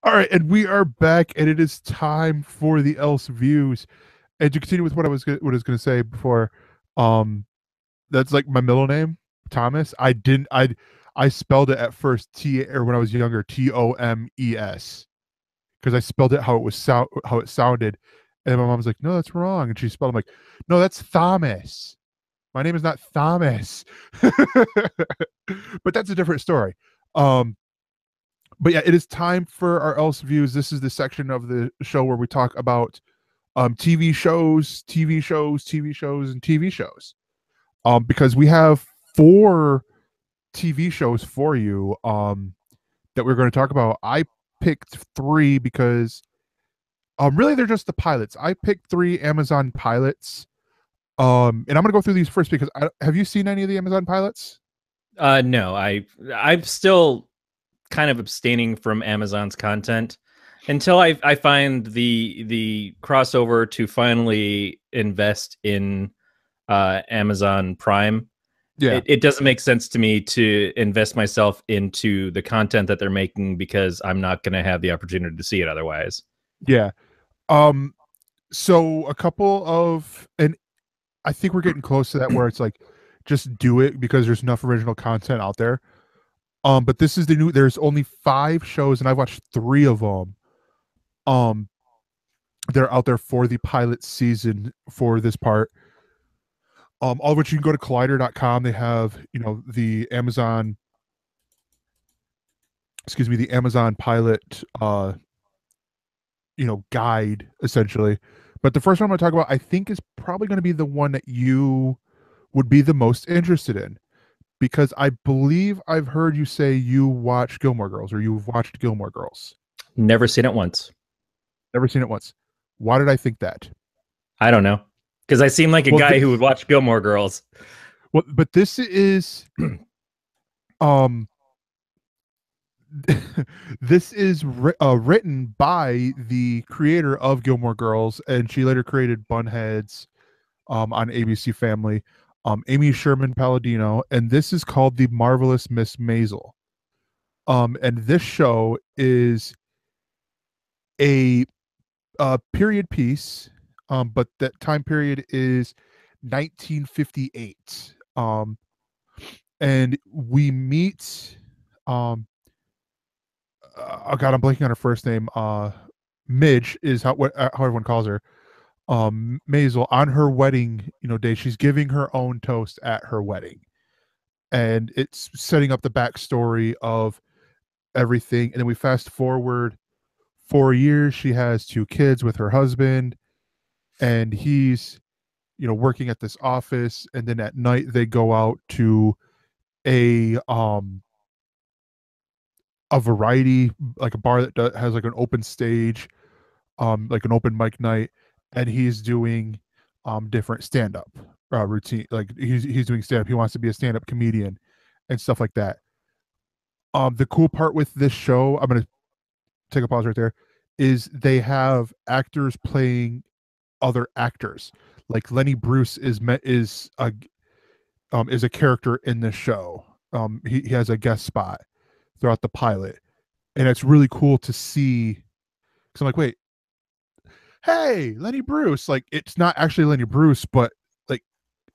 All right, and we are back, and it is time for the Else Views. And to continue with what I was gonna say before, um, that's like my middle name, Thomas. I spelled it at first or when I was younger, Tomes, because I spelled it how it sounded, and my mom was like, "No, that's wrong," and she spelled. I'm like, "No, that's Thomas. My name is not Thomas." But that's a different story. Um, but yeah, it is time for our Else Views. This is the section of the show where we talk about TV shows, TV shows, TV shows, and TV shows. Because we have 4 TV shows for you that we're going to talk about. I picked 3 because really they're just the pilots. I picked 3 Amazon pilots. And I'm going to go through these first because have you seen any of the Amazon pilots? No, I'm still kind of abstaining from Amazon's content until I find the crossover to finally invest in Amazon Prime. Yeah. It doesn't make sense to me to invest myself into the content that they're making because I'm not going to have the opportunity to see it otherwise. Yeah. So a couple of, and I think we're getting close to that where it's like, just do it because there's enough original content out there. But this is the new. There's only 5 shows, and I've watched 3 of them. They're out there for the pilot season for this part. All of which you can go to collider.com. They have, the Amazon, the Amazon pilot, guide essentially. But the first one I'm going to talk about, I think, is probably going to be the one that you would be the most interested in, because I believe I've heard you say you watch Gilmore Girls, or you've watched Gilmore Girls. Never seen it once. Never seen it once. Why did I think that? I don't know. Because I seem like a guy who would watch Gilmore Girls. Well, but this is this is written by the creator of Gilmore Girls, and she later created Bunheads on ABC Family, Amy Sherman Palladino, and this is called The Marvelous Miss Maisel. And this show is a period piece, but that time period is 1958. And we meet oh god, I'm blanking on her first name. Midge is how everyone calls her. Maisel, on her wedding, day, she's giving her own toast at her wedding, and it's setting up the backstory of everything. And then we fast forward 4 years. She has 2 kids with her husband, and he's working at this office, and then at night they go out to a variety, like a bar that has like an open stage, like an open mic night, and he's doing different stand-up routine. Like he's doing stand-up. He wants to be a stand-up comedian and stuff like that. The cool part with this show, I'm gonna take a pause right there, is they have actors playing other actors. Like Lenny Bruce is a character in this show. He has a guest spot throughout the pilot, and it's really cool to see. Because I'm like, wait, hey, Lenny Bruce. Like, it's not actually Lenny Bruce, but like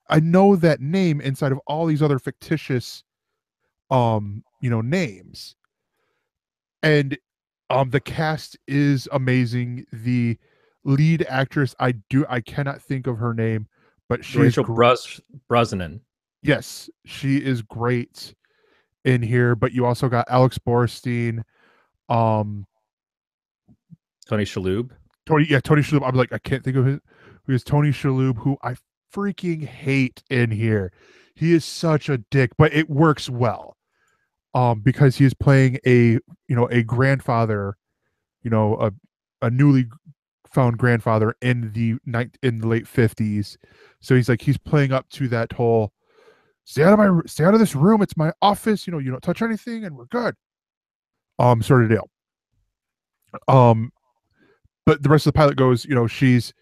I know that name inside of all these other fictitious names. And the cast is amazing. The lead actress, I cannot think of her name, but she's Rachel Brosnahan. Yes, she is great in here. But you also got Alex Borstein, Tony Shalhoub. Tony Shalhoub. I'm like, I can't think of it. Who's Tony Shalhoub, who I freaking hate in here. He is such a dick, but it works well. Because he is playing a grandfather, a newly found grandfather in the late 50s. So he's playing up to that whole stay out of this room, it's my office, you don't touch anything and we're good. Sort of deal. But the rest of the pilot goes, she's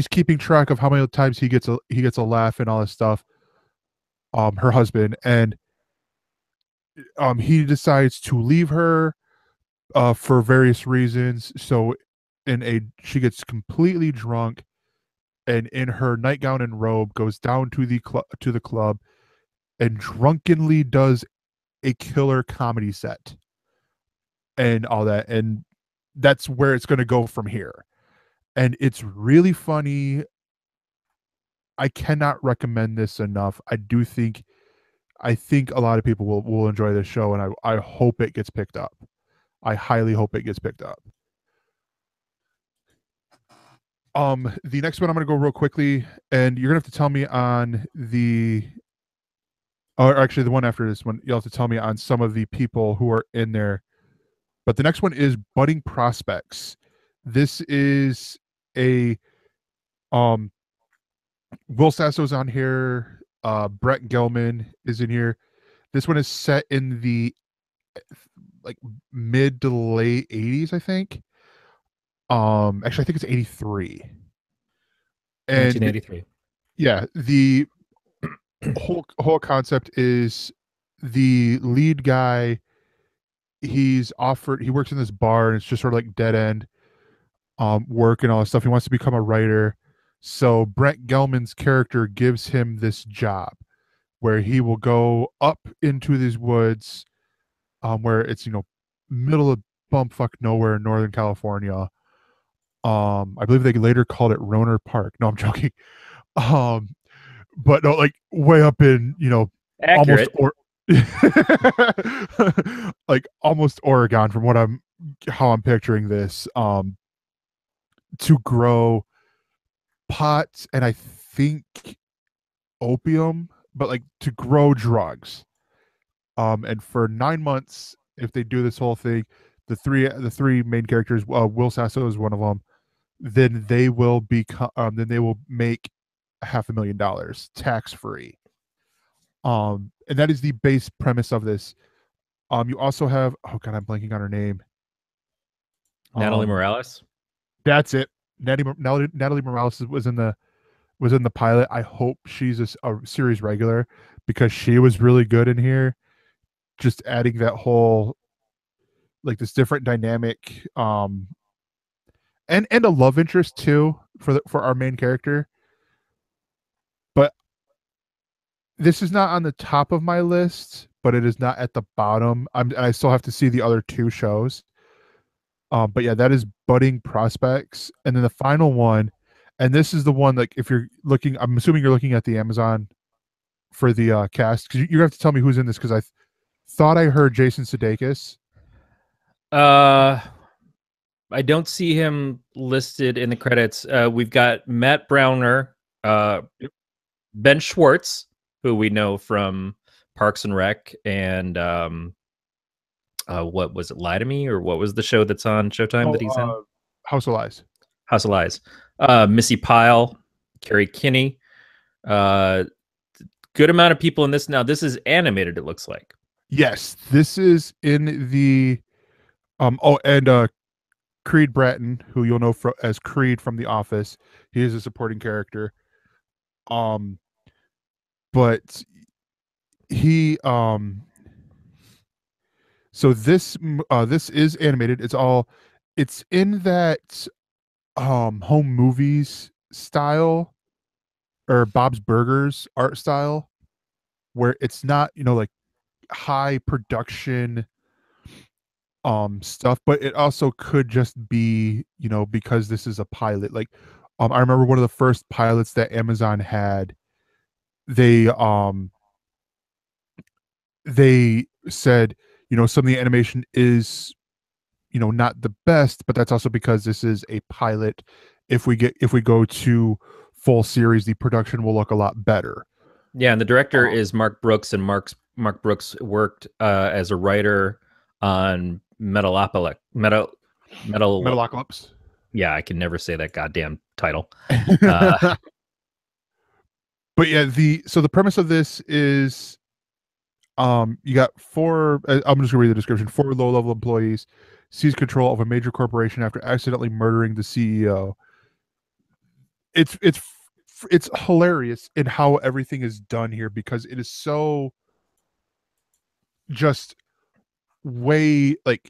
keeping track of how many times he gets a laugh and all this stuff. Her husband, and he decides to leave her for various reasons. So she gets completely drunk, and in her nightgown and robe goes down to the club and drunkenly does a killer comedy set and all that, and that's where it's going to go from here. And it's really funny. I cannot recommend this enough. I think a lot of people will enjoy this show, and I hope it gets picked up. I highly hope it gets picked up. The next one I'm going to go real quickly, and you're going to have to tell me on the, or actually the one after this one, you'll have to tell me on some of the people who are in there. But the next one is Budding Prospects. This is a um Will Sasso's on here. Brett Gelman is in here. This one is set in the like mid to late 80s, I think. Actually, I think it's 83. And 1983. yeah, the whole concept is the lead guy. He works in this bar, and it's just sort of like dead end work and all this stuff. He wants to become a writer. So Brent Gelman's character gives him this job where he will go up into these woods, where it's, middle of bumfuck nowhere in Northern California. I believe they later called it Roner Park. No, I'm joking. But no, like way up in, almost Accurate. like almost Oregon from how I'm picturing this, to grow pot and I think opium, but like to grow drugs. And for 9 months, if they do this whole thing, the three main characters, Will Sasso is one of them, then they will make $500,000 tax free. And that is the base premise of this. You also have, oh god, I'm blanking on her name. Natalie Morales. That's it. Natalie Morales was in the pilot. I hope she's a series regular because she was really good in here. Just adding that whole, like, this different dynamic, and a love interest too for our main character. But this is not on the top of my list, but it is not at the bottom. I still have to see the other two shows. But yeah, that is Budding Prospects. And then the final one, and this is the one, like, if you're looking, I'm assuming you're looking at the Amazon for the cast, because you have to tell me who's in this, because I thought I heard Jason Sudeikis. I don't see him listed in the credits. We've got Matt Browner, Ben Schwartz, who we know from Parks and Rec, and what was it, Lie to Me, or what was the show that's on Showtime that he's in? House of Lies. House of Lies. Missy Pyle, Carrie Kinney. Good amount of people in this. Now, this is animated, it looks like. Yes, this is in the and Creed Bratton, who you'll know as Creed from The Office. He is a supporting character. But he so this is animated. It's in that home movies style, or Bob's Burgers art style, where it's not, like, high production stuff, but it also could just be, because this is a pilot. Like, I remember one of the first pilots that Amazon had, they said, some of the animation is, not the best, but that's also because this is a pilot. If we go to full series, the production will look a lot better. Yeah, and the director is Mark Brooks, and Mark Brooks worked as a writer on Metalocalypse. Yeah, I can never say that goddamn title. But yeah, the premise of this is, you got I'm just gonna read the description. 4 low-level employees seize control of a major corporation after accidentally murdering the CEO. It's hilarious in how everything is done here, because it is so just way, like,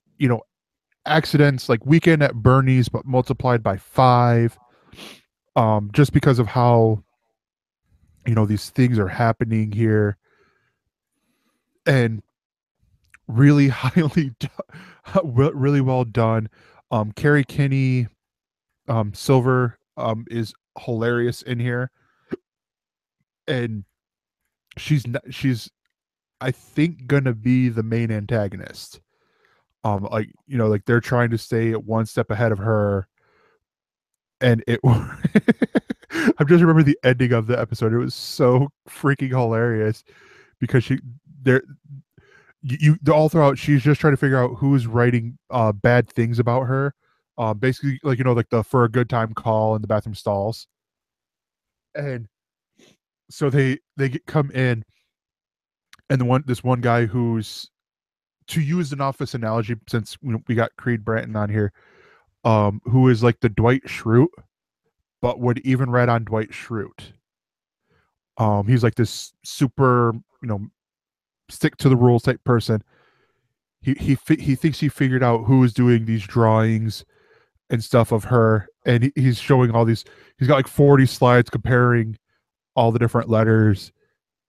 accidents like Weekend at Bernie's, but multiplied by 5. Just because of how these things are happening here, and really really well done. Carrie Kinney, Silver, is hilarious in here, and she's I think gonna be the main antagonist. Like like they're trying to stay one step ahead of her, and it. I just remember the ending of the episode. It was so freaking hilarious because they're all throughout she's just trying to figure out who's writing bad things about her. Basically, like like the for a good time call in the bathroom stalls, and so come in, and this one guy who's, to use an office analogy, since we got Creed Bratton on here, who is like the Dwight Schrute, but would even read on Dwight Schrute. He's like this super, stick to the rules type person. He thinks he figured out who is doing these drawings and stuff of her, and he's showing all these. He's got like 40 slides comparing all the different letters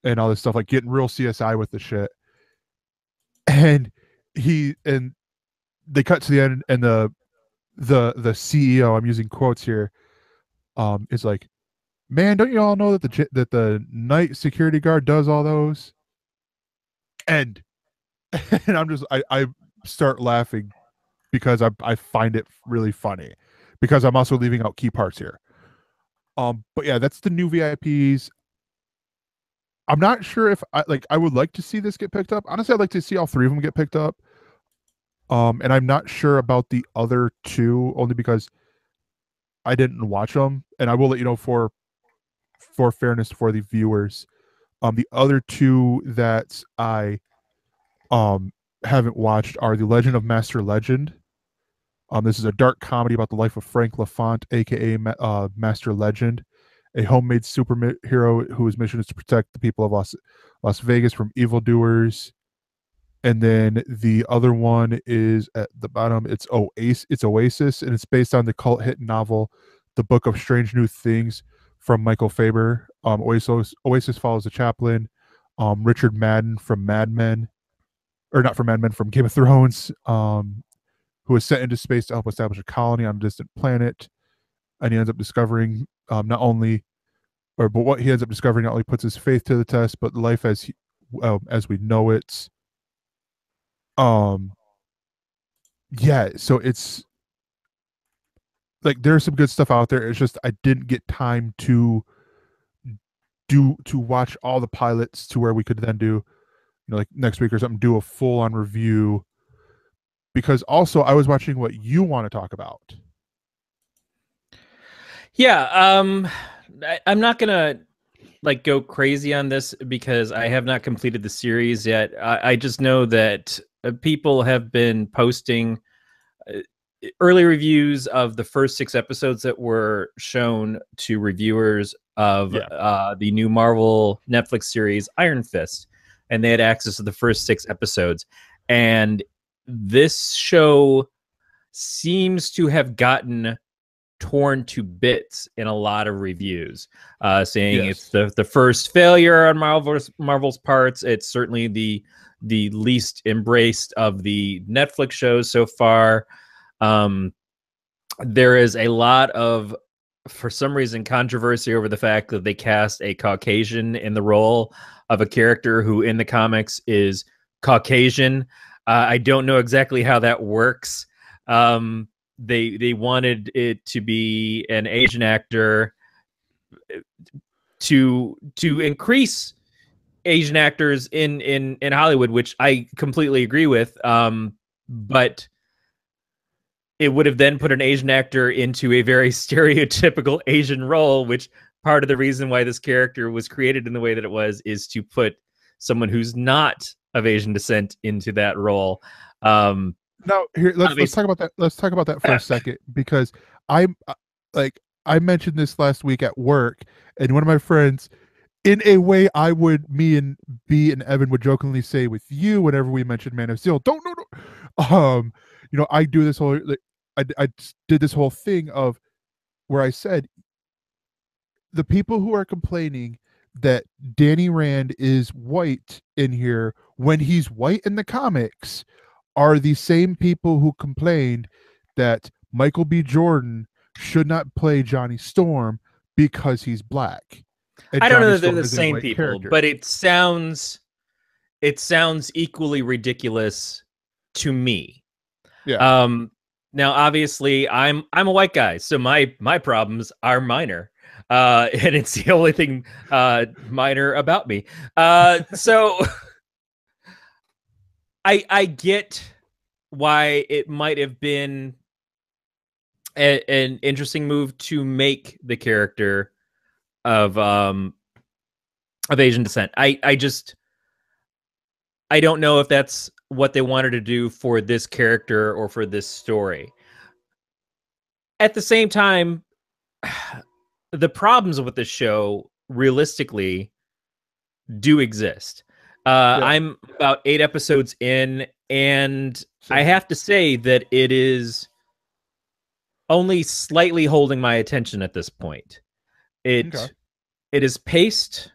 and all this stuff, like getting real CSI with the shit. And they cut to the end, and the CEO, I'm using quotes here, is like, "Man, don't you all know that the night security guard does all those?" And and I start laughing because I find it really funny, because I'm also leaving out key parts here. But yeah, that's the new VIPs. I'm not sure if I would like to see this get picked up. Honestly, I'd like to see all 3 of them get picked up. And I'm not sure about the other 2, only because I didn't watch them, and I will let you know for fairness for the viewers. The other 2 that I haven't watched are The Legend of Master Legend. This is a dark comedy about the life of Frank Lafont, aka Master Legend, a homemade superhero whose mission is to protect the people of Las Vegas from evildoers. And then the other one is at the bottom. It's Oasis, and it's based on the cult hit novel, The Book of Strange New Things, from Michael Faber. Oasis follows a chaplain, Richard Madden from Mad Men, or not from Mad Men, from Game of Thrones, who is sent into space to help establish a colony on a distant planet. And he ends up discovering but what he ends up discovering not only puts his faith to the test, but life as we know it. Yeah, so it's like there's some good stuff out there. It's just I didn't get time to watch all the pilots to where we could then do, like next week or something, do a full on review, because also I was watching what you want to talk about. Yeah, I'm not gonna go crazy on this because I have not completed the series yet. I just know that people have been posting early reviews of the first 6 episodes that were shown to reviewers of the new Marvel Netflix series Iron Fist, and they had access to the first 6 episodes. And this show seems to have gotten torn to bits in a lot of reviews, saying it's the first failure on Marvel's parts. It's certainly the least embraced of the Netflix shows so far. There is a lot of, for some reason, controversy over the fact that they cast a Caucasian in the role of a character who in the comics is Caucasian. I don't know exactly how that works. They wanted it to be an Asian actor to increase Asian actors in Hollywood, which I completely agree with. But it would have then put an Asian actor into a very stereotypical Asian role, which part of the reason why this character was created in the way that it was is to put someone who's not of Asian descent into that role. Now, here, let's talk about that. Let's talk about that for a second, because I mentioned this last week at work, and one of my friends, in a way, me and B and Evan would jokingly say with you whenever we mentioned Man of Steel, don't. I do this whole, like, I did this whole thing of where I said the people who are complaining that Danny Rand is white in here when he's white in the comics are the same people who complained that Michael B. Jordan should not play Johnny Storm because he's black. And I don't know Johnny that they're Storm the is a same white people, character. but it sounds equally ridiculous to me. Yeah. Now obviously I'm a white guy, so my problems are minor. And it's the only thing minor about me. So I get why it might have been an interesting move to make the character of Asian descent. I don't know if that's what they wanted to do for this character or for this story. At the same time, the problems with the show realistically do exist. I'm about 8 episodes in, and I have to say that it is only slightly holding my attention at this point. It is paced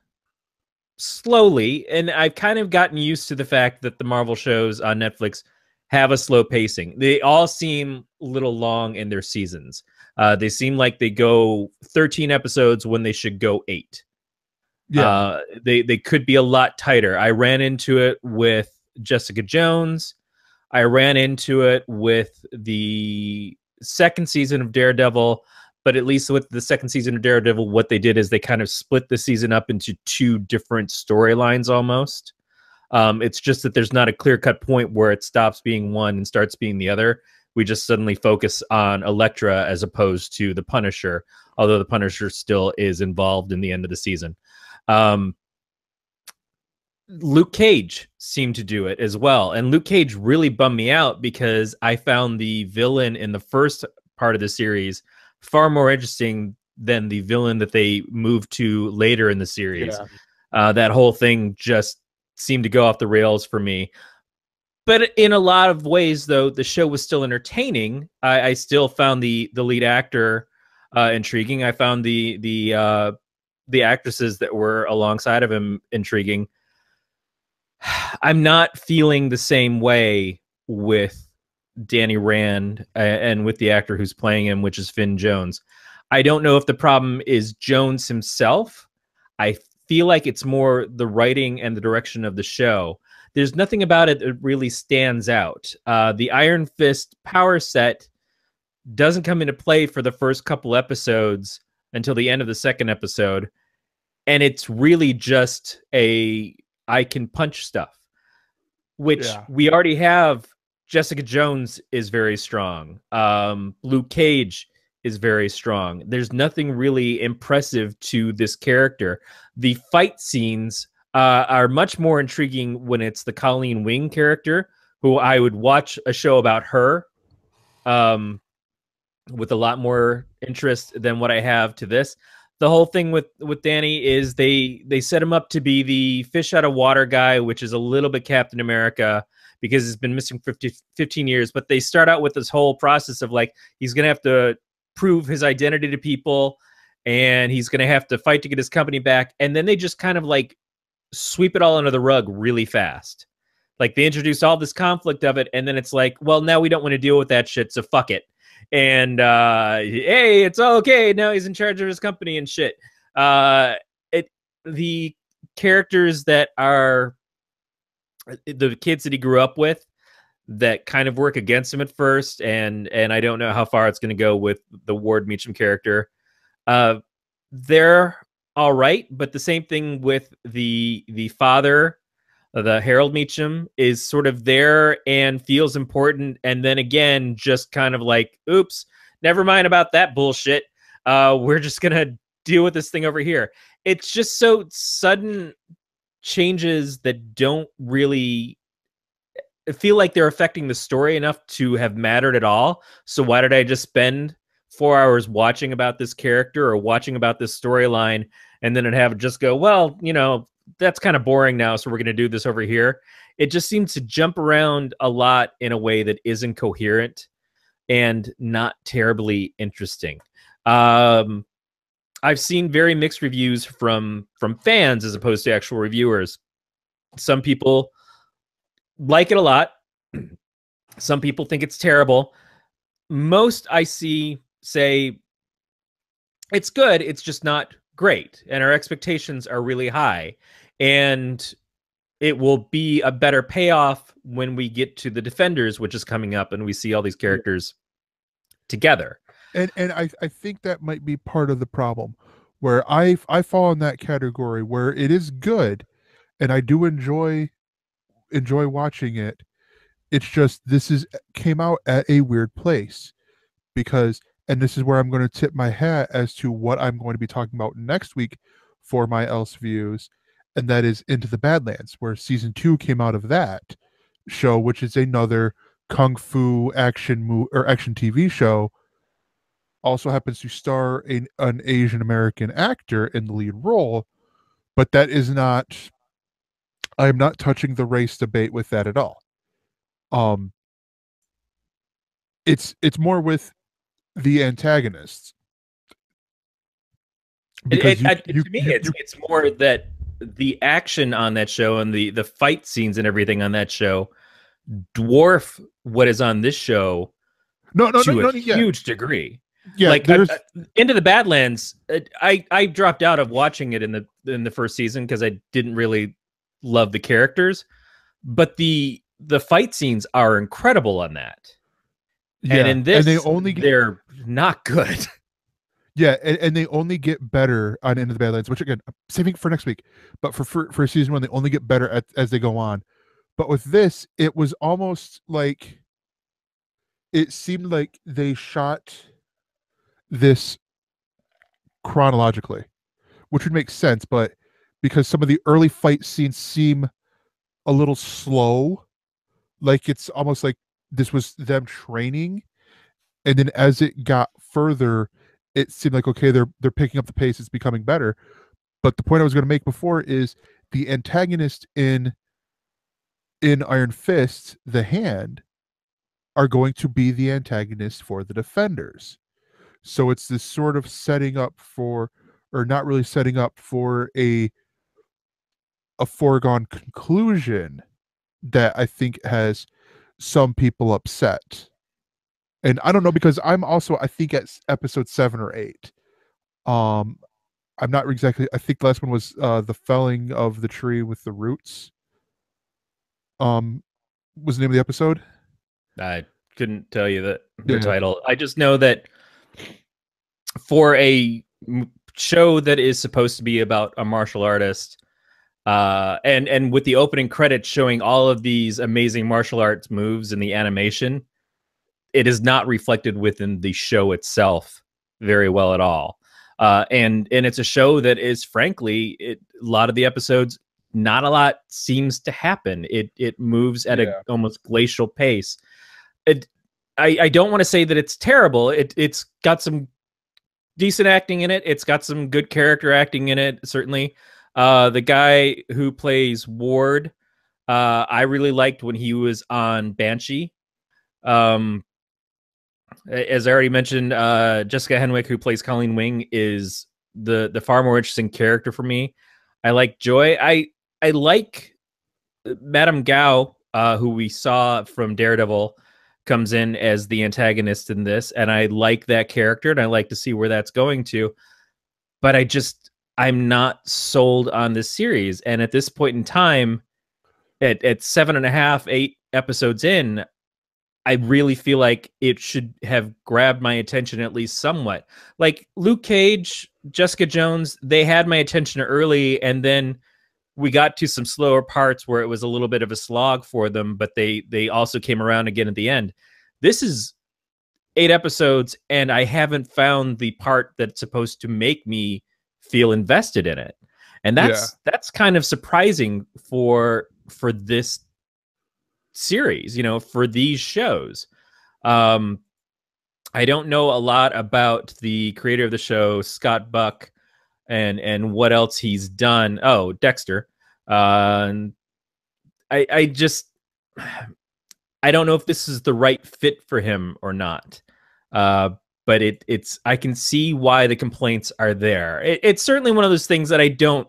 slowly, and I've kind of gotten used to the fact that the Marvel shows on Netflix have a slow pacing. They all seem a little long in their seasons. They seem like they go 13 episodes when they should go 8. Yeah. They could be a lot tighter. I ran into it with Jessica Jones. I ran into it with the second season of Daredevil, but at least with the second season of Daredevil, what they did is they kind of split the season up into 2 different storylines almost. It's just that there's not a clear-cut point where it stops being one and starts being the other. We just suddenly focus on Elektra as opposed to the Punisher, although the Punisher still is involved in the end of the season. Luke Cage seemed to do it as well, and Luke Cage really bummed me out because I found the villain in the first part of the series far more interesting than the villain that they moved to later in the series. That whole thing just seemed to go off the rails for me. But in a lot of ways, though, the show was still entertaining. I still found the lead actor intriguing. I found the actresses that were alongside of him intriguing. I'm not feeling the same way with Danny Rand and with the actor who's playing him, which is Finn Jones. I don't know if the problem is Jones himself. I feel like it's more the writing and the direction of the show. There's nothing about it that really stands out. The Iron Fist power set doesn't come into play for the first couple episodes until the end of the second episode. And it's really just I can punch stuff, which we already have. Jessica Jones is very strong. Luke Cage is very strong. There's nothing really impressive to this character. The fight scenes are much more intriguing when it's the Colleen Wing character, who I would watch a show about her with a lot more interest than what I have to this. The whole thing with Danny is they set him up to be the fish out of water guy, which is a little bit Captain America because he's been missing for 15 years. But they start out with this whole process of like, he's going to have to prove his identity to people and he's going to have to fight to get his company back. And then they just kind of like sweep it all under the rug really fast. Like they introduce all this conflict of it. And then it's like, well, now we don't want to deal with that shit. So fuck it. And hey, it's all okay. Now he's in charge of his company and shit. The characters that are the kids that he grew up with that kind of work against him at first, and I don't know how far it's going to go with the Ward Meacham character. They're all right, but the same thing with the father. The Harold Meacham is sort of there and feels important, and then again, just kind of like, oops, never mind about that bullshit. We're just gonna deal with this thing over here. It's just so sudden changes that don't really feel like they're affecting the story enough to have mattered at all. So why did I just spend 4 hours watching about this character or watching about this storyline, and then have it just go, well, you know, that's kind of boring now, so we're going to do this over here. it just seems to jump around a lot in a way that isn't coherent and not terribly interesting. I've seen very mixed reviews from fans as opposed to actual reviewers. Some people like it a lot. Some people think it's terrible. Most I see say it's good, it's just not great, and our expectations are really high, and it will be a better payoff when we get to the Defenders, which is coming up, and we see all these characters together. And I think that might be part of the problem, where I fall in that category where it is good, and I do enjoy watching it. It's just came out at a weird place, because, and this is where I'm going to tip my hat as to what I'm going to be talking about next week for my ElseViews, and that is Into the Badlands, where season 2 came out of that show, which is another kung fu action TV show. Also happens to star an Asian American actor in the lead role, but that is not. I am not touching the race debate with that at all. It's more with the antagonists, because to me, it's more that the action on that show and the fight scenes and everything on that show dwarf what is on this show to a huge degree. Yeah, like Into the Badlands, I dropped out of watching it in the first season because I didn't really love the characters, but the fight scenes are incredible on that. Yeah, and in this, they're not good. Yeah, and they only get better on Into the Badlands, which again, I'm saving for next week. But for season 1, they only get better as they go on. But with this, it was almost like it seemed like they shot this chronologically, which would make sense, but because some of the early fight scenes seem a little slow, like it's almost like this was them training, and then as it got further, it seemed like, okay, they're picking up the pace, it's becoming better. But the point I was going to make before is the antagonist in Iron Fist, the Hand, are going to be the antagonist for the Defenders. So it's this sort of setting up for, or not really setting up for, a foregone conclusion that I think has some people upset. And I don't know, because I'm also, I think, at episode 7 or 8. I'm not exactly, I think the last one was the felling of the tree with the roots. Was the name of the episode? I couldn't tell you the title. I just know that for a show that is supposed to be about a martial artist, and with the opening credits showing all of these amazing martial arts moves in the animation, it is not reflected within the show itself very well at all. And it's a show that is, frankly, a lot of the episodes, not a lot seems to happen. It moves at a almost glacial pace. I don't want to say that it's terrible. It's got some decent acting in it. It's got some good character acting in it, certainly. The guy who plays Ward, I really liked when he was on Banshee. As I already mentioned, Jessica Henwick, who plays Colleen Wing, is the far more interesting character for me. I like Joy. I like Madame Gao, who we saw from Daredevil, comes in as the antagonist in this, and I like that character, and I like to see where that's going to. But I'm not sold on this series, and at this point in time, at 7.5, 8 episodes in, I really feel like it should have grabbed my attention at least somewhat. Like Luke Cage, Jessica Jones, they had my attention early, and then we got to some slower parts where it was a little bit of a slog for them, but they also came around again at the end. This is 8 episodes, and I haven't found the part that's supposed to make me feel invested in it. And that's kind of surprising for this series, for these shows. I don't know a lot about the creator of the show, Scott Buck, and what else he's done. Oh, Dexter. I just I don't know if this is the right fit for him or not. But it's I can see why the complaints are there. It's certainly one of those things that I don't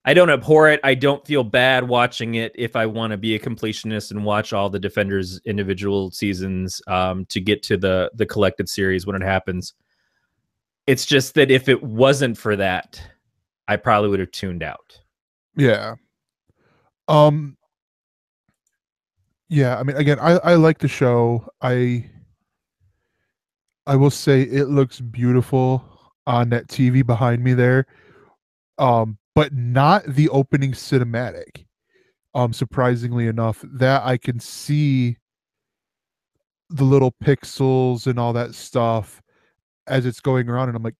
abhor it. I don't feel bad watching it if I want to be a completionist and watch all the Defenders individual seasons to get to the collected series when it happens. It's just that if it wasn't for that, I probably would have tuned out. Yeah. Yeah, I mean, again, I like the show. I will say it looks beautiful on that TV behind me there. But not the opening cinematic. Surprisingly enough, that I can see the little pixels and all that stuff as it's going around, and I'm like,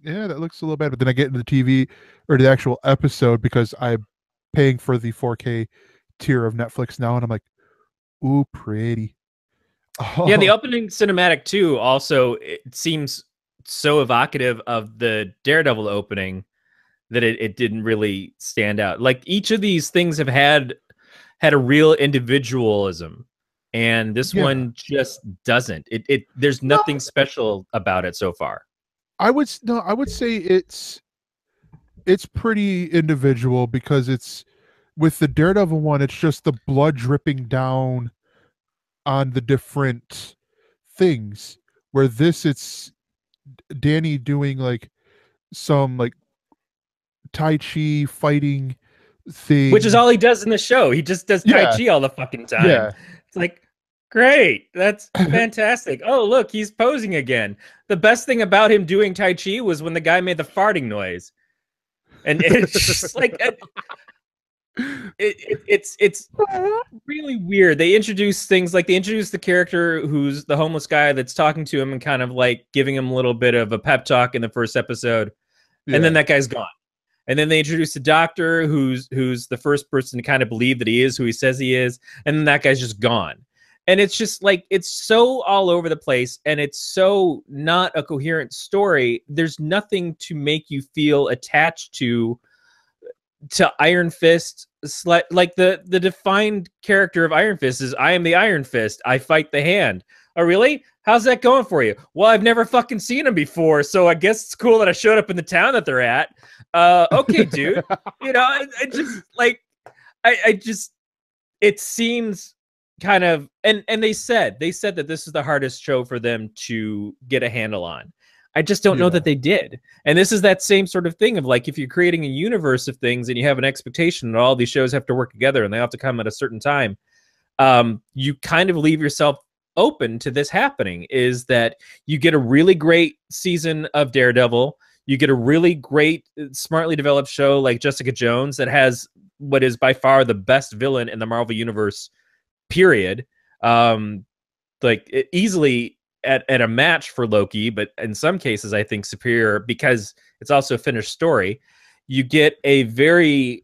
yeah, that looks a little bad. But then I get into the TV or the actual episode because I'm paying for the 4K tier of Netflix now, and I'm like, ooh, pretty. Yeah, the Oh, opening cinematic too. Also, it seems so evocative of the Daredevil opening that it didn't really stand out. Like each of these things have had a real individualism, and this yeah. one just doesn't. It there's No, nothing special about it so far. I would say it's pretty individual because it's with the Daredevil one, it's just the blood dripping down on the different things. Where this, it's Danny doing like some like Tai Chi fighting Which is thing. all he does in the show. He just does Tai Yeah, Chi all the fucking time. yeah. It's like, great. That's fantastic. Oh, look, he's posing again. The best thing about him doing Tai Chi was when the guy made the farting noise. And it's just like it's really weird. They introduce things like they introduce the character who's the homeless guy that's talking to him and kind of like giving him a little bit of a pep talk in the first episode, and then Yeah, that guy's gone. And then they introduce the doctor who's the first person to kind of believe that he is who he says he is, and then that guy's just gone. And it's just like it's so all over the place, and it's so not a coherent story. There's nothing to make you feel attached to Iron Fist. Like the defined character of Iron Fist is I am the Iron Fist. I fight the hand. Oh, really? How's that going for you? Well, I've never fucking seen him before, so I guess it's cool that I showed up in the town that they're at. Okay, dude. You know, I just like I just it seems kind of and they said that this is the hardest show for them to get a handle on. I just don't know yeah, that they did. And this is that same sort of thing of like if you're creating a universe of things and you have an expectation that all these shows have to work together and they have to come at a certain time, you kind of leave yourself open to this happening. Is that you get a really great season of Daredevil, you get a really great, smartly developed show like Jessica Jones that has what is by far the best villain in the Marvel Universe, period. Easily at a match for Loki, but in some cases, I think superior because it's also a finished story. You get a very,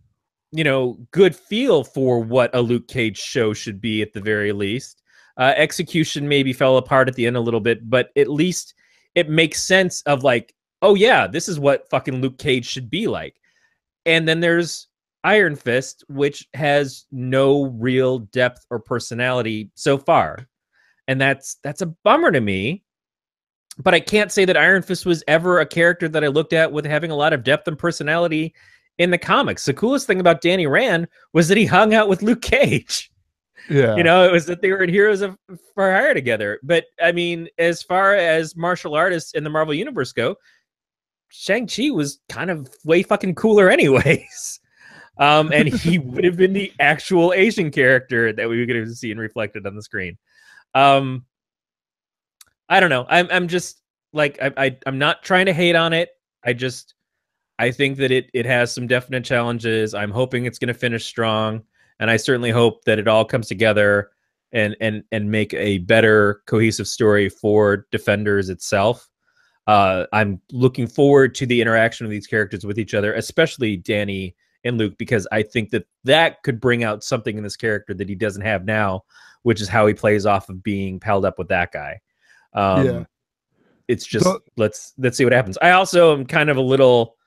good feel for what a Luke Cage show should be at the very least. Execution maybe fell apart at the end a little bit, but at least it makes sense of like, oh yeah, this is what fucking Luke Cage should be like. And then there's Iron Fist, which has no real depth or personality so far. And that's a bummer to me. But I can't say that Iron Fist was ever a character that I looked at with having a lot of depth and personality in the comics. The coolest thing about Danny Rand was that he hung out with Luke Cage. yeah, It was that they were in Heroes for Hire together. But I mean, as far as martial artists in the Marvel Universe go, Shang-Chi was kind of way fucking cooler anyways. And he would have been the actual Asian character that we could have seen reflected on the screen. I don't know. I'm just like I'm not trying to hate on it. I think that it has some definite challenges. I'm hoping it's going to finish strong, and I certainly hope that it all comes together and make a better cohesive story for Defenders itself. I'm looking forward to the interaction of these characters with each other, especially Danny and Luke, because I think that could bring out something in this character that he doesn't have now, which is how he plays off of being palled up with that guy. yeah. It's The just let's see what happens. I also am kind of a little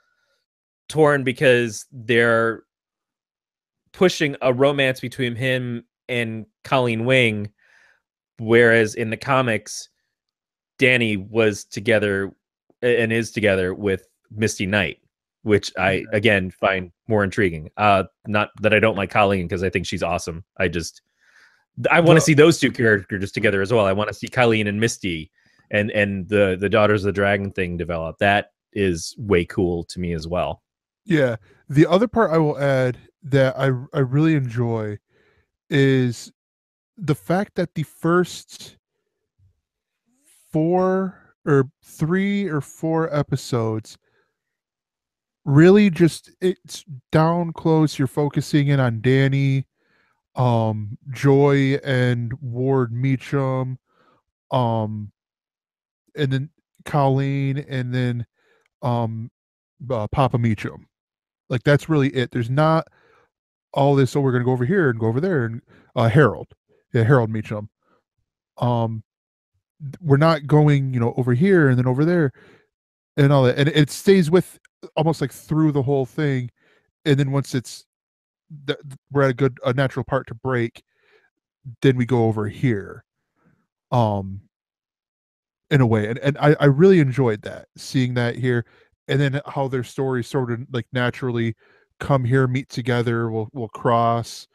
torn because they're pushing a romance between him and Colleen Wing, whereas in the comics, Danny was together and is together with Misty Knight, which I again find more intriguing. Not that I don't like Colleen because I think she's awesome. I want to see those two characters together as well. I want to see Colleen and Misty and the Daughters of the Dragon thing develop. That is way cool to me as well. Yeah. The other part I will add that I really enjoy is the fact that the first 3 or 4 episodes really just, it's down close. You're focusing in on Danny, Joy and Ward Meacham, and then Colleen, and then Papa Meacham. Like that's really it. There's not all this. So we're gonna go over here and go over there, and Harold, yeah, Harold Meacham. We're not going, over here and then over there and all that, and it stays with almost like through the whole thing, and then once we're at a natural part to break, then we go over here, in a way, and I really enjoyed that, seeing that here, and then how their stories sort of like naturally come here, meet together, will cross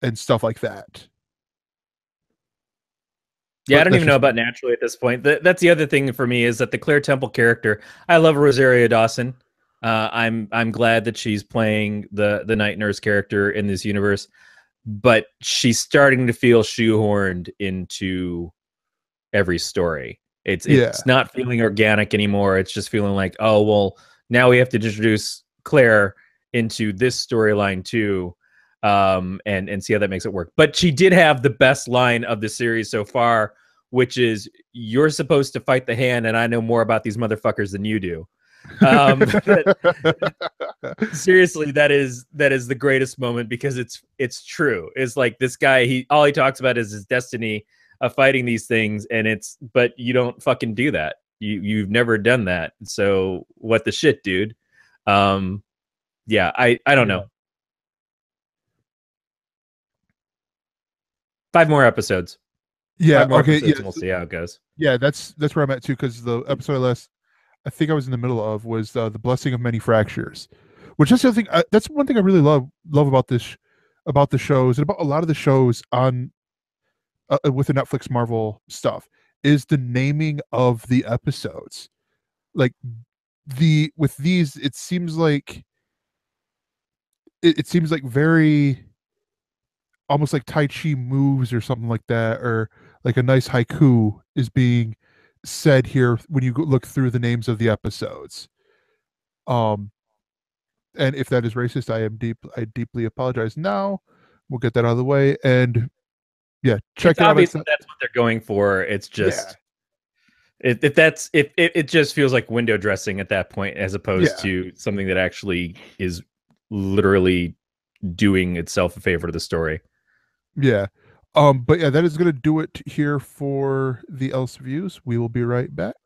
and stuff like that. Yeah, But I don't that's even know just about naturally at this point. That's the other thing for me is that the Claire Temple character. I love Rosario Dawson. I'm glad that she's playing the night nurse character in this universe, but she's starting to feel shoehorned into every story. It's not feeling organic anymore. It's just feeling like, oh well, now we have to introduce Claire into this storyline too, and see how that makes it work. But she did have the best line of the series so far, which is, "You're supposed to fight the hand, and I know more about these motherfuckers than you do." Seriously, that is the greatest moment, because it's true. It's like this guy, all he talks about is his destiny of fighting these things, and but you don't fucking do that. You've never done that. So what the shit, dude? Yeah, I don't know. 5 more episodes. Yeah. 5 more Okay. episodes, Yeah. and we'll see how it goes. Yeah. That's where I'm at too. Because the episode I think I was in the middle of, was the blessing of many fractures, which is the other thing. That's one thing I really love about about the shows, and about a lot of the shows on with the Netflix Marvel stuff, is the naming of the episodes. Like with these, it seems like it seems like very almost like Tai Chi moves or something like that, or like a nice haiku is being said here when you look through the names of the episodes. Um, and if that is racist, I deeply apologize. Now we'll get that out of the way, and yeah, check It's it out. obvious that's what they're going for. It's just it just feels like window dressing at that point, as opposed to something that actually is literally doing itself a favor to the story. Yeah. But yeah, that is going to do it here for the ElseViews. We will be right back.